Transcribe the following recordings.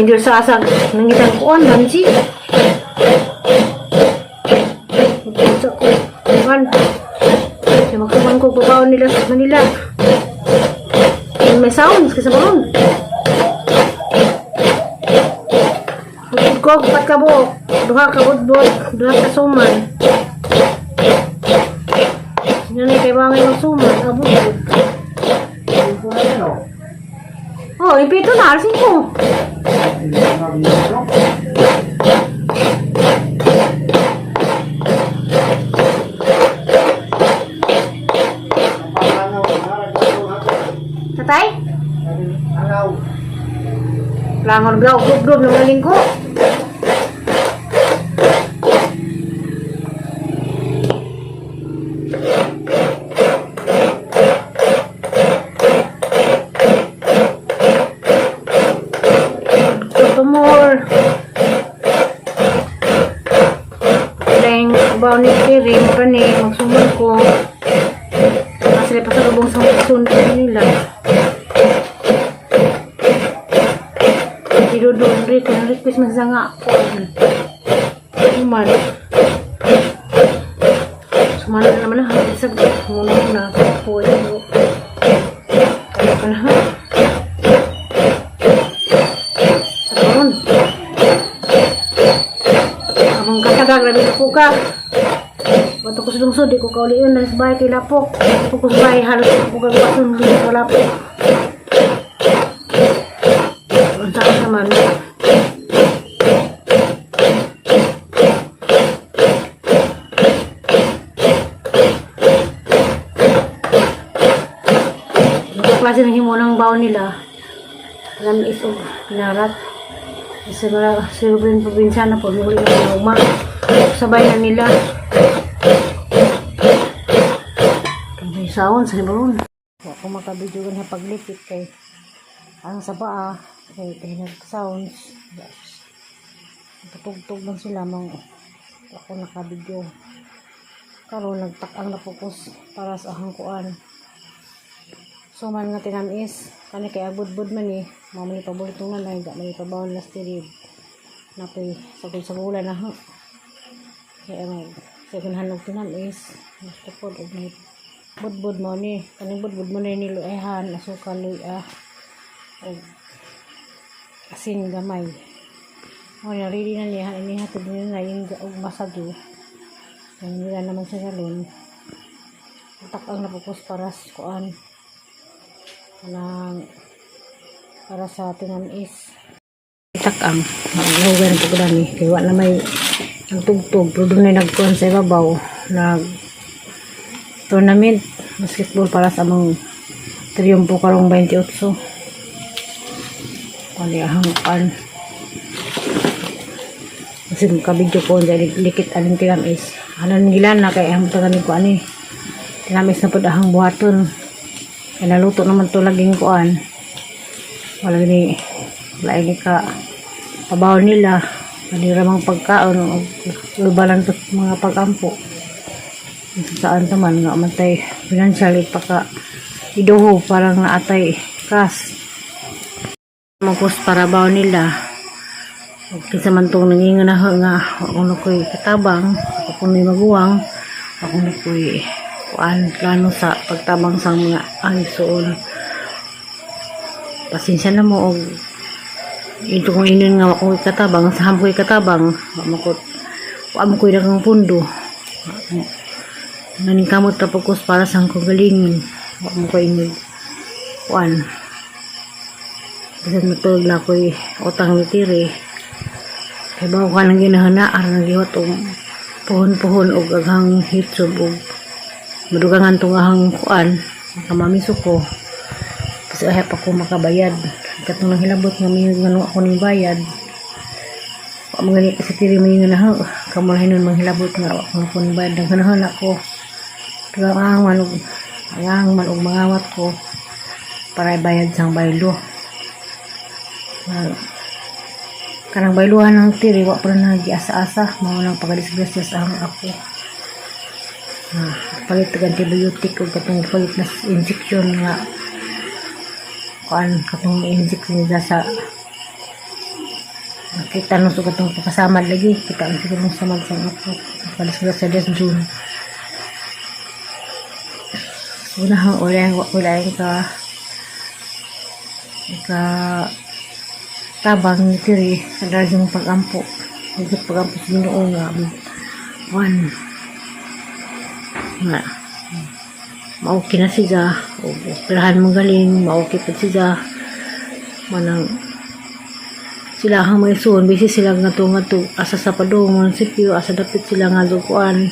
Jud sa asag nangitang kuan bansi. Sa kuan. Sa magkuman ko babaw nila sa Manila. May sounds kasi balon. Ko pat ka bo, duha ka budbud, duha ka suman. Sino ni kay bangay ng suman, abot. Oh, ipito na alsin ko. Tatay? Langon gaw, grup-grup ng lingko. Tumor. Leng, bawa ni Kiri, mura ni, magsuman ko. Sila pa sa lubong sa sunod nila. Duduk request masang ako. Suman naman na sa muna po ito. Ano na ha? Sa karon. Abang katagag na dito po ka. Bato ko sa lungsod, di ko kauliin na sa bahay kay Lapok. Bato ko sa bahay, halos ako gagawasan dito sa Lapok. Naman klase ng himo ng baon nila alam ito pinarat sa Silverin probinsya na po muli na uma sabay na nila may sound sa balon ako makabidyo na paglipit kay ang sa paa kay nag-sounds patugtog lang sila mang ako nakabidyo karon nagtak-ang napokus para sa hangkuan so man nga tinamis kani kay abud-bud man ni mamali paborito nga na may pabawon last period napoy sa bulan na ha kaya may second hand og tinamis gusto po og may bud-bud mo ni kaning bud-bud mo ni niluehan asukal luya og asin gamay. O narili na niya, inihatid nila na yung masagi. Yung nila naman sa galon. Takang napupos para sa kuan. Para sa tinamis. Takang, mag-lower po ko ni. Kaya na may nagtugtog. Pero doon na nagkuhan sa ibabaw. Tournament basketball para sa amang Triumpo karong 28. Kali ahang kasi kabidyo ko dahil likit aling tinamis anan gilan na kay ang taganig ko ani tinamis na po ahang buhaton kaya naluto naman to laging kuan wala ni ka pabaw nila maniramang pagkaon o lubalan to mga pagampo saan taman nga matay financial ipaka iduho parang naatay kas magpus para baw nila kinsa man tong nangingan na nga ako na ko'y katabang ako may maguwang ako na ko'y kuan plano sa pagtabang sa mga aysoon pasensya na mo og ito kung inon nga ako katabang sa hamko'y katabang kuan mo ko'y dagang pundo naningkamot na pagkus para sa kagalingon ako mo ko'y kuan kasi matulog na ako'y utang ni Tiri kaya bago ka nang ginahanaan nagiwat o puhon-puhon o aghang hitsog o madugangan itong ahang kuan makamamiso ko kasi ahap ako makabayad katong nang hilabot nga may ganun ako ng bayad mga ganit kasi Tiri may nga kamulahin nun manghilabot nga ako ng bayad ang ganahan ako pero ang manog mangawat ko para ibayad sang baylo kanang bayluhan ng Tiri wa pa na giasa-asa mao nang pagdisgrasya sa ako palit og antibiotic ug katong palit na injection nga kuan katong injection nila sa Nakita nung sugat ng pagkasamad lagi. Kita ang sugat ng samad sa ako. Palis ko sa 10 June. Unahang ulayang ka tabang ni Tiri sa dalang pag-ampo. Higit pag-ampo sa Ginoo nga. Nga. Maukay na siya. O pirahan mong galing. Maukay pa siya. Manang sila hang may suon. Bisi sila nga asa sa padong. Munisipyo. Asa dapit sila nga dukuan.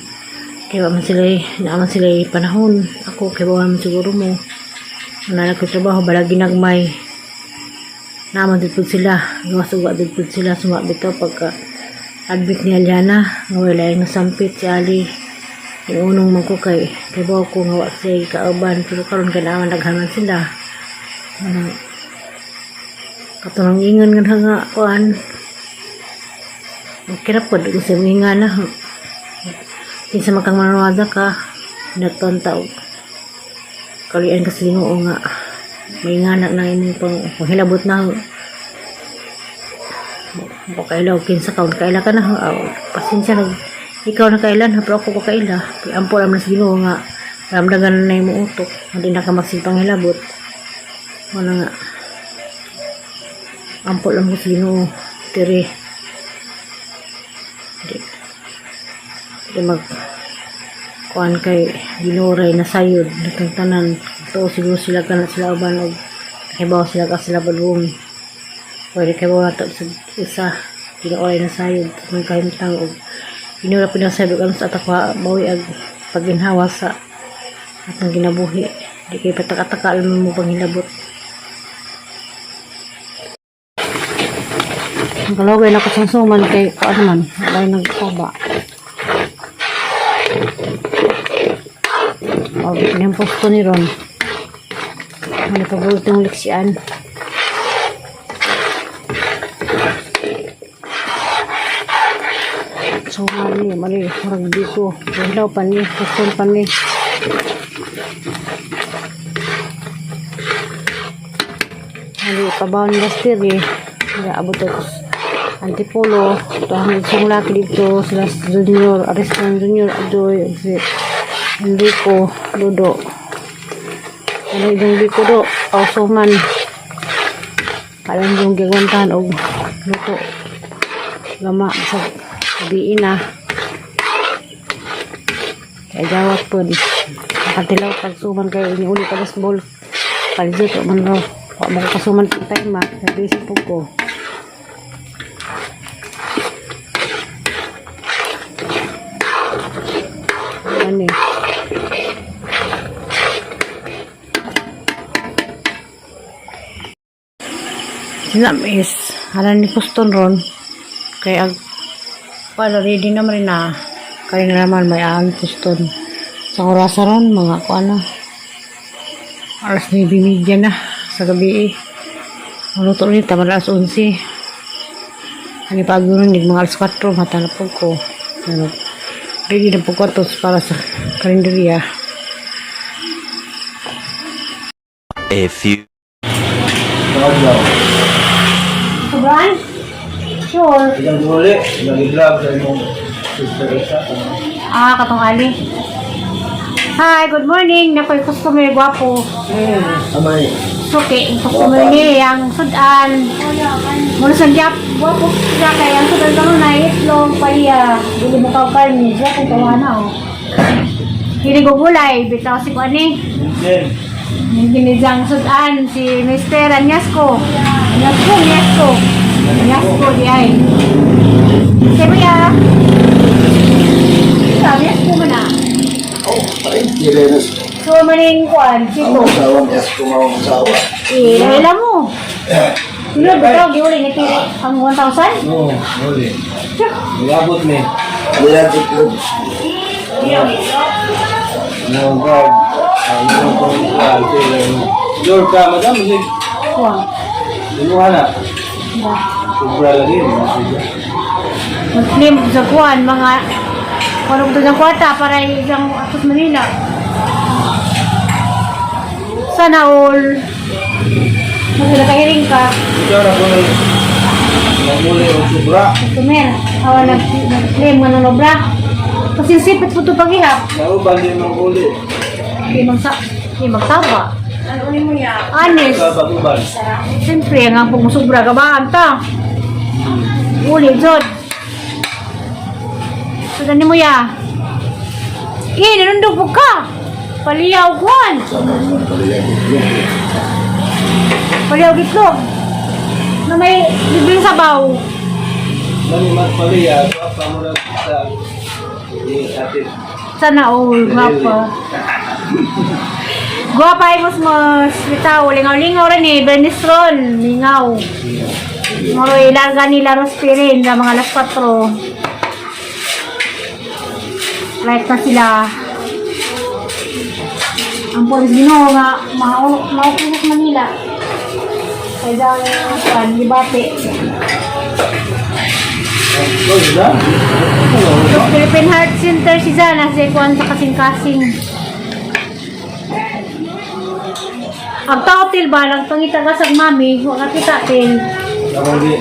Kaya naaman sila panahon. Ako, kaya man siguro mo. Manalag ko trabaho, bala ginagmay. Naaman din po sila. Gawa din po sila. Sumabit ito pagka admit ni Aliana. Wala yung nasampit si Ali. Yung unong man ko kay trabaho ko nga siya kaaban. Pero karon ka naaman naghaman sila. Katunang ingan nga kuan. Magkirapod. Kasi ingan na. Kinsa makang manawada ka, nagtontaw. Kalian kasi Ginoo nga. May nganak na inyong panghilabot na. Pakailaw, kinsa ka, kaila ka na. Pasensya na, ikaw na kailan, pero ako pakaila. Ampo lang na sa Ginoo nga. Ramdagan na yung utok. Hindi na ka magsipang hilabot. Wala nga. Ampo lang mo sa Ginoo. Tiri. Mag kuan kay ginuray na sayod natang tanan to siguro sila kana sila uban og hibaw sila ka sila balong pwede kay bawa to sa isa ginuray na sayod kung kahimtang og ginura pinasabi ang sa atakwa bawi ag paginhawa sa atong ginabuhi di kay patak-atakal mo panghilabot ang kalaway na kasangsuman kay kuan man wala nagkaba. Yung posto ni Ron. Ano pa ba itong liksian? So, mali, marag dito. Hilaw pa ni, poston pa ni. Mali, pabawan ni Bastir eh. Abot ako. Antipolo. Ito ang isang laki dito. Sila Junior, Aristan Junior, Adoy, Enrico, Ludo. Ano yung Enrico do? Ausoman. Alam yung gagwantahan o luto. Lama sa gabiin na. Kaya jawat po. Nakatilaw pagsuman kayo. Iniuli ka baseball. Pagdito man raw. Huwag mo kasuman ng time ha. Nabisi po ko. Ano eh. Sinamis, halan ni Kuston ron. Kaya para ready naman rin na. Kaya naman may aan Kuston. Sa orasa ron, mga kuana. Alas 9:30 na sa gabi eh. Maluto rin, tama alas 11. Ano pa agad rin, mga alas 4, matanap ko. Ano, ready na po kwartos para sa karinderya. A few. Sobrang? Sure. Ilang huli, nag-vlog sa imong sister isa. Katong Ali. Hi, good morning. Nakoy customer gwapo. Amay. Suki, ang customer ni yang sudan. Muna sa gyap, gwapo siya kay ang sudan karon na itlog paya. Dili mo kaw karni, siya kung tawana oh. Kini gugulay, bitaw si kuani. Then, Yung ginijang sudan si Mr. Anyasco. Anyasco di ay. Sige ya. Sabi Anyasco mo na. ay, Irenas. So maning kuan, Ang sito. asawang yes, kumawang asawa. Lahila mo. Sino bitaw giuli ni kini ang 1,000? Oo, huli. Nilabot ni. Nilabot ko. No, God. Ang mga kong Jor ka, madam, hindi. Kuan. Inuha na. Sobra lagi. Muslim sa kuan mga parang ito ng kwarta para yung atos Manila. Sana all. Mas nakahiring ka. Ikaw na po Nagmuli ang sobra. Customer, awa nag-claim nga ng obra. Kasi sipit po ito paghihap. Nauban din ang uli. Di magsaba. Ano mo yan? Anis. Sa patuban. Siyempre, nga po musubra ka ba? Anta. Uli, Jod. Sudan mo ya. Nanundog po ka. Paliyaw kuhan. Paliyaw gitlog. Na may bibling sabaw. Nani mas paliya. Apa mo na sa ate. Sana all, guwapa. Guwapa ay mas bitaw. Lingaw-lingaw rin eh. Bernisron. Lingaw. Moro ilarga nila Rospirin sa mga alas 4. Like na sila. Ang polis Ginoo nga maupunas Manila. Kaya ang libate. Philippine Heart Center si Zana sa ikuan sa kasing-kasing. Ang tautil ba lang pangita ka sa mami, wala kita til. Ako di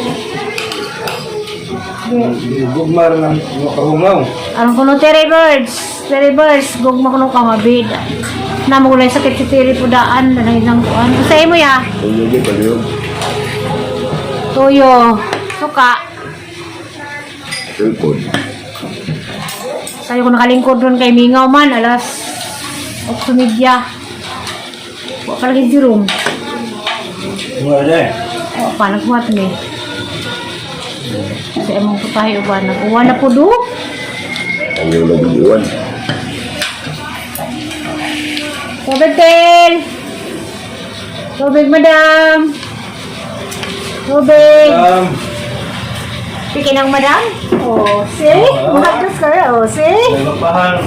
gugmar ng kahungaw. Ang kuno Terry Birds, gugma kuno ka mabid. Namo ko lang sakit si Terry po daan na nang isang kuan. Usay mo ya? Tuyo. Suka. Sayo ko nakalingkod doon kay Mingaw man, alas 8:30. Wala ka lagi si room. Wala eh. O, panaghuat ni. Kasi among po tayo ba? Nag-uwan na po do? Ang yung nag-iwan. Tubig, Tel! Tubig, madam! Tubig! Pikin ang madam? O, see? Mahapos ka rin, o, see? Nagpapahan.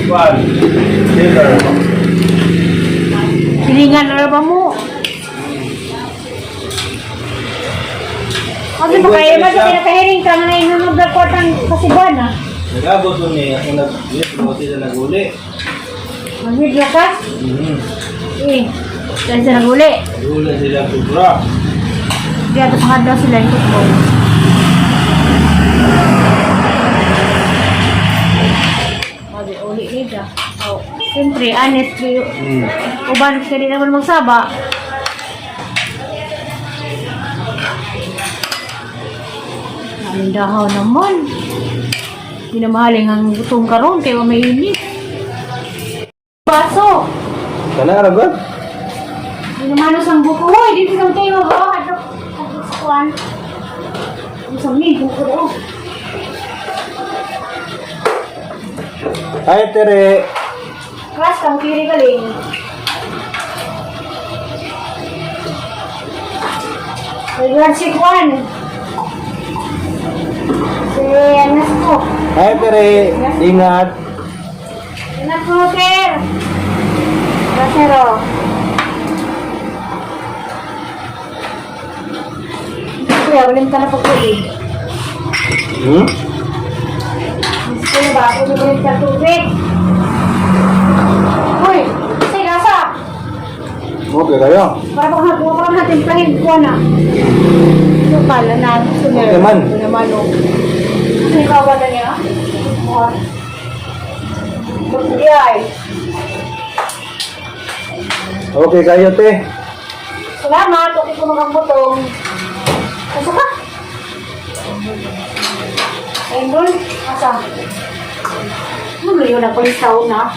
Kwan. Dinner. Pilingan na ba mo? Kasi baka yung madam, pinakahiring ka na inunod na kwartang kasibuan, ha? Nagabot mo niya. Ako nag-wait mo sila nag-uli. Mag-video ka? Dahil sa nag-uli. Nag-uli sila sobra. Kaya ito pa daw sila yung football. Mag-uli nila. So, siyempre, honestly, uban ka din naman magsaba. Nalindahaw naman. Hindi na mahaling ang gutom karon kaya may init. Baso! Kana ragot? Hindi naman ang buko. Hoy, dito sa tayo. Hadap sa kuwan. Isang libo ko daw. Hi, Tere. Kras kang kiri galing. Regard si Juan. Si Anas ko. Hi, Tere. Ingat. Anak ko, Ter. Rasero. Kuya, walang ka na pagkulig. Gusto na ba? Kung walang ka tubig. Uy, say nasa. Okay kayo? Para baka natin plahin ko na. Ito pala na. Okay man. Ito naman o. Kasi kawa na niya. Ay. Okay kayo, te. Salamat. Okay ko makabutong. Asa ka? Ayun doon. Asa? Ano na palisaw na?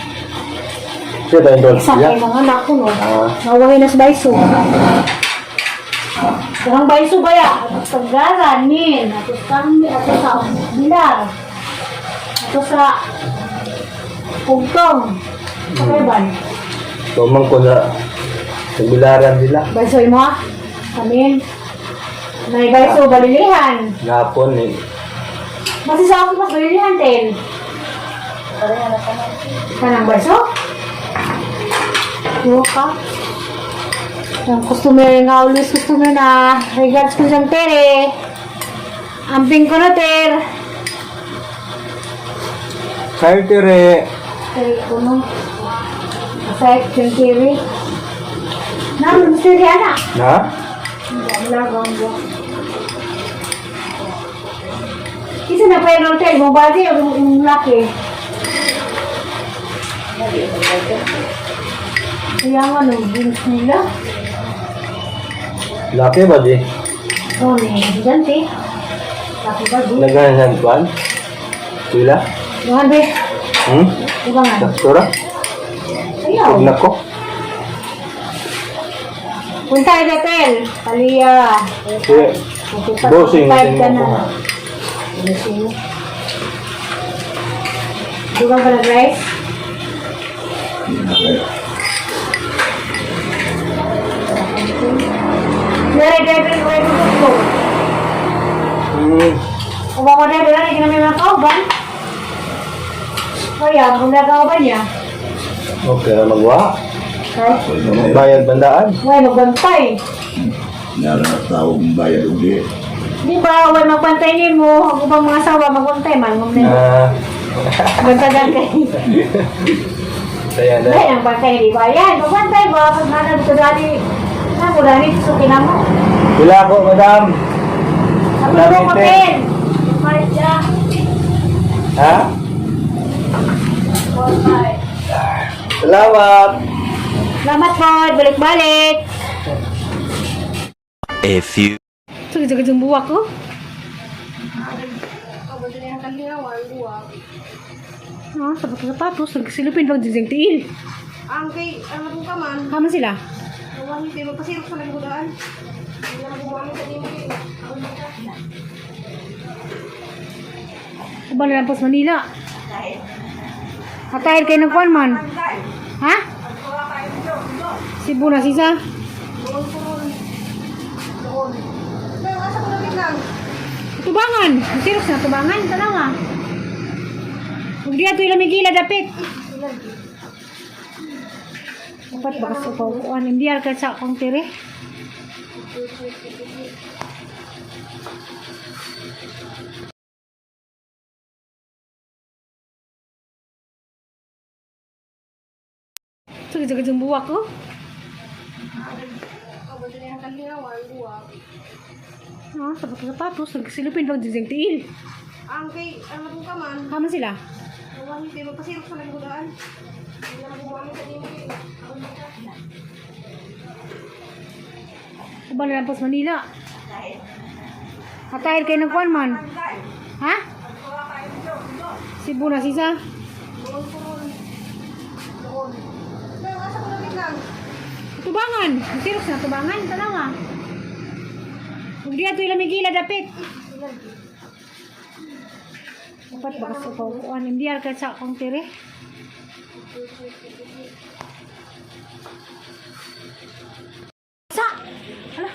Siya tayo doon. Isa kayo mga anak ko, no? Ah. Nawahin na sa bayso. Darang bayso ba ya? Atos paggaran, min. Atos kami, atos sa bilar. Atos sa pugtong. Sa kaiban. Tumang ko na bilaran nila. Bayso mo? Kamin. May bayso, balilihan. Napon eh. Masih sa ako mas balilihan, Ten. Kanang bayso? Yo ka? Yung customer nga, always customer na. Regards ko siyang Tere. Amping ko na, Ter. Hi, Tere. Tere ko no. Aside yung Tere. Naman, Tere, anak. Na? Hindi, wala kang buwan. Isa na pa yung hotel mo, ba yung laki? Kaya nga, no, bilis nila. Laki ba di? Oo, gigante. Laki ba, di? Naghahan kuan? Pila? Bukan, be. Bukan. Saktura? Ayaw. Huwag na ko. Punta ay hotel. Palia. Sige. Bossing. Ka na. Bossing. Bukan ka na, guys? Dari ko. Kung ako na doon, hindi namin mga kauban. Kaya, kung nagkauban niya. Okay, magwa. Okay. Bayad bandaan. Ngayon, magbantay. Nara na tao kung bayad ulit. Di ba, wala magbantay niyo mo. Ako bang mga asawa, magbantay man. Bantagan kayo. Saya na. Ay, ang bantay, di ba? Yan, magbantay ba? Pag mana dito dali. Ako dali, susukin na mo. Bila po, madam. Ako Wala po, rin, kapil. Marit siya. Ha? Salamat. Salamat po, balik-balik. A few Sakit-sakit yung buwak ko. Sapatos, nagsilupin lang din tiil. Ang kay, ano po ka man, Kaman sila? nawang hindi magpasirok sa nagudaan. Hindi na magbubuhamin sa nimo. Ubal na lang po sa Manila. Atahir kayo ng kuwan man. Ha? Cebu na sisa. Doon po ron. Doon. Pero asa ko namin lang. Tubangan. Sirok na tubangan. Tanawa. Huwag diya ito ilang gila dapit. Dapat bakas ito. Kuwan. Hindi ka sa akong tiri. Sakit-sakit yung buwak ko. Ako din ang kalinawan, buwag. Sapatos, nagsilupin lang din tiil. Ang kay, ano po ka man, Kaman sila? nawang hindi magpasirok sa nagudaan. Hindi na magbubuhamin sa nimo. Ubal na lang po sa Manila. Atahir kayo ng kuwan man. Ha? Cebu na sisa. Doon po ron. Doon. Pero asa ko namin lang. Tubangan. Sirok na tubangan. Tanawa. Huwag diya ito ilang gila dapit. Dapat bakas ito. Kuwan. Hindi ka sa akong tiri. Sa! Hala.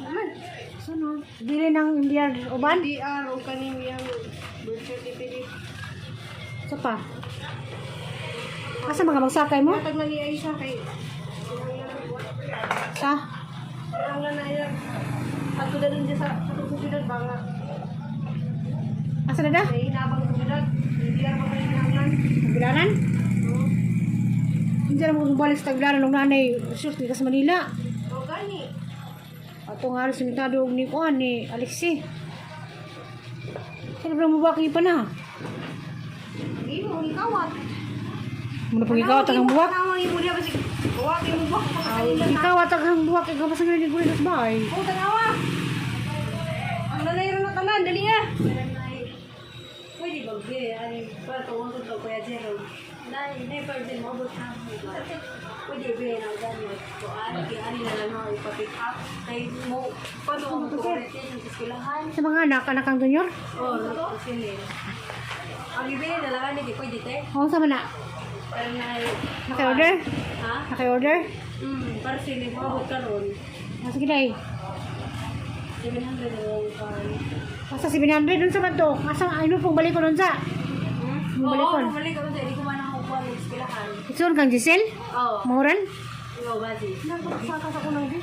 Naman. Saan dili ng Indian uban? Di araw kanin yung birth certificate. Sa pa? Asa mga magsakay mo? Matag na niya isa kay. Sa? Ang na yan. At ko din sa susunod ba nga. Asa na da? May inabang sumunod. Hindi na pa kayo naman. Tagbilaran? Hindi na mo balik sa Tagbilaran ng nanay. Shoot, dito sa Manila. O gani. Ato nga rin sinitado ni Kuan ni Alexi. Saan ba mo baki pa na? Hindi mo, ikawat. Muna pag ikaw at ang buwak. Tanawang ibo niya kasi buwak yung buwak. Ikaw at ang buwak. Ikaw pa sa ngayon ko rin sa bahay. O, tanawa. Ang nanayro na tanan, dali nga. Pwede ba, ay, para tawang ko to, Kuya Jero. Never din mo, but pwede ba ang ganyan. So, ani na lang ako ipapick up. Kay mo, paano mo ito ulitin yung iskilahan? Sa mga anak kang junior? Oo, sinin. Ang ibigay na lang, hindi pwede te. Oo, sama na. Pero na, Naki-order? ha? Naki-order? Para sinin, mabot ka ron. Sige na 700 na lang kan. Asa 700 dun sa bato. Asa ano pong balik ko dun sa? Bumalik ko. Bumalik ako dahil di ko man nakakuha ng iskilahan. Itsun kang Giselle? Oo. Mahuran? Ikaw, Bazi. Saka sa kunang di.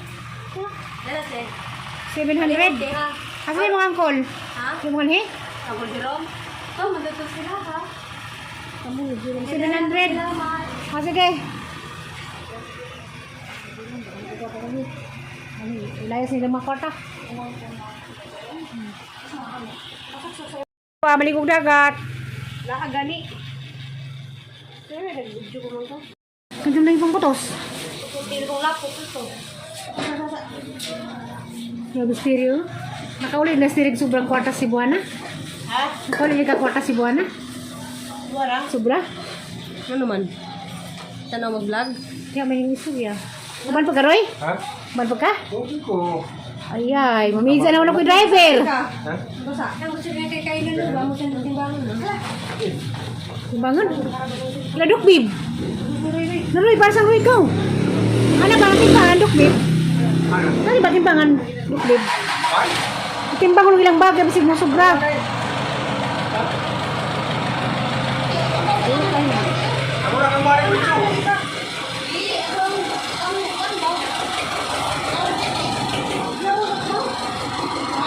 Dala, te. 700? Ha? Asa yung mga angkol? Ha? Yung mga he? Ako, Jerome? Ito, madatos sila, ha? 700. Ah, sige. Ilayas nila mga kwarta. Maligog dagat. Nakagani. Pero nag-video ko lang to. Kandiyan na ibang putos. Hindi ko lapot ito. Grabe stereo. Nakauli na stereo sobrang kwarta si Buana. Ha? Nakauli ka kwarta si Buana. Wala. Sobra. Ano naman? Sana mag-vlog? Kaya may iso ya. Kuman pa ka, Roy? Ha? Kuman pa ka? Hindi ko. Ay, mamisa na wala ko driver. Ha? Basta. Ang gusto niya kay kailan ba mo siya timbangan no? Timbangan. Ladok, bib. Naroy, para sa Roy ikaw. Ano ba ang timbangan, Dok, bib? Ano ba timbangan, Dok, bib? Timbangan ng ilang bagay, bisig mo sobra. Ako lang ang bari ko.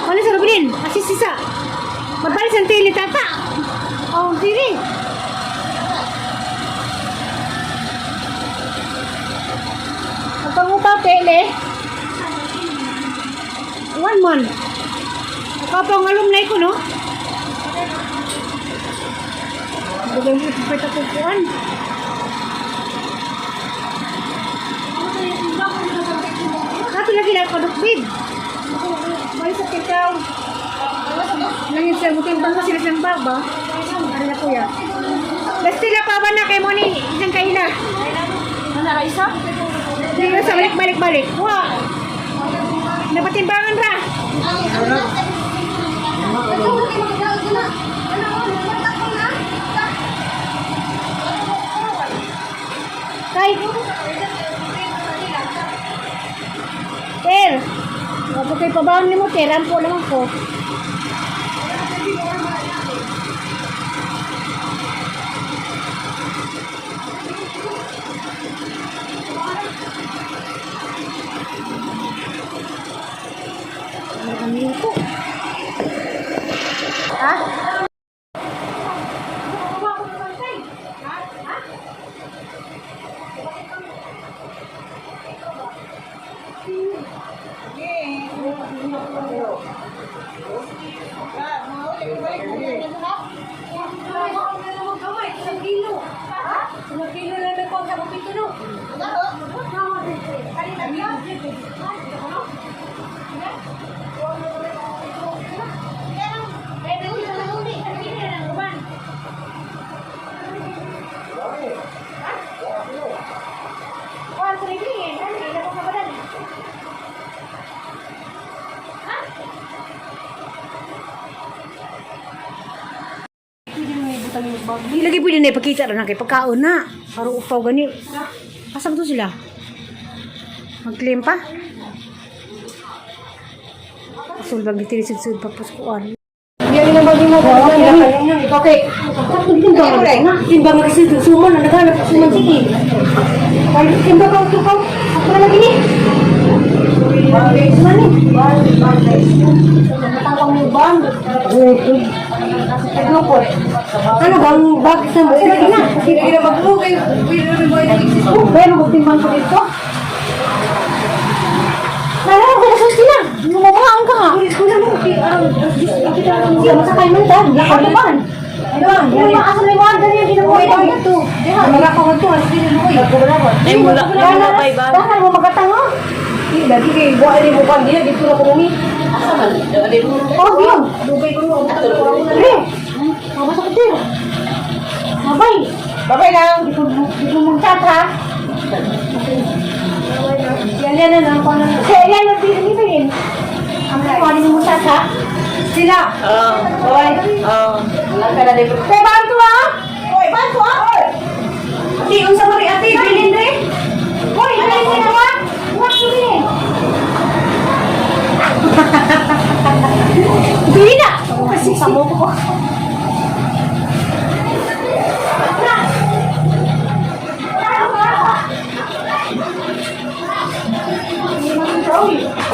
Ano sa Rubilin? Asis sisa. Magbalik sa tili, tata. Oh, siri. Ang pa, pele. One man. Kapang alumni ko, no? Bagaimana mo ipapita ko kuan? Kato lagi na kadukbid. Balik sa kitaw. Nangin siya, mutimbang na sila siyang baba. Ano na kuya? Basta na pa ba na kay Moni? Isang kaila. Ano ka isa? Hindi ko sa balik-balik. Wow! Napatimbangan ra. Kay. Per. Ako kay pabahan ni mo, teran po lang ako. Ang luto. Ha? Lagi pwede na ipakita na kay pagkaon na. Para upaw gani. Pasang to sila. Mag-claim pa. Asul bang ditirisud-sud pa paskuan. Yan na ba mo ba? Okay. Timbang kasi suman na naghanap suman sige. Timbang ka tukaw. Ako na lagi ni. Mani. Matapang mo bang? Ano bang bakit sa mo? Sige na. Sige na maglugay. Pero magtimbang ko dito. Nalala ko na susi na. Lumabaan ka nga. Ko na mo. Hindi masakay man ta. Lakad naman. Yung mga asal na mga ganyan ginawa ito. Malakaw ito. Ay mula kay ba? Dahan mo magatango. Dati kay buwan ni bukan dia dito na kumi. Asa man? Oh, yun. Dugay ko mo. Dali. Mabasa din. Mabay. Babay lang. Dito mo chat ha. Yan na lang ko na. Yan na din. Ang kunin mo chat ha. Sila. Babay. Wala ka na dito. Te bantu ha. Oy, bantu ha. Ati unsa mari ati bilin re. Oy, bilin mo ha. Wag bilin. Bilin na. Kasi samo ko.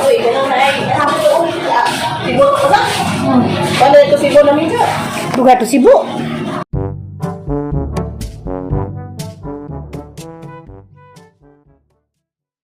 Uy, ganun na eh. Sabi ko, Sibo ko sa. Paano ito Sibo namin ka? Duga to Cebu.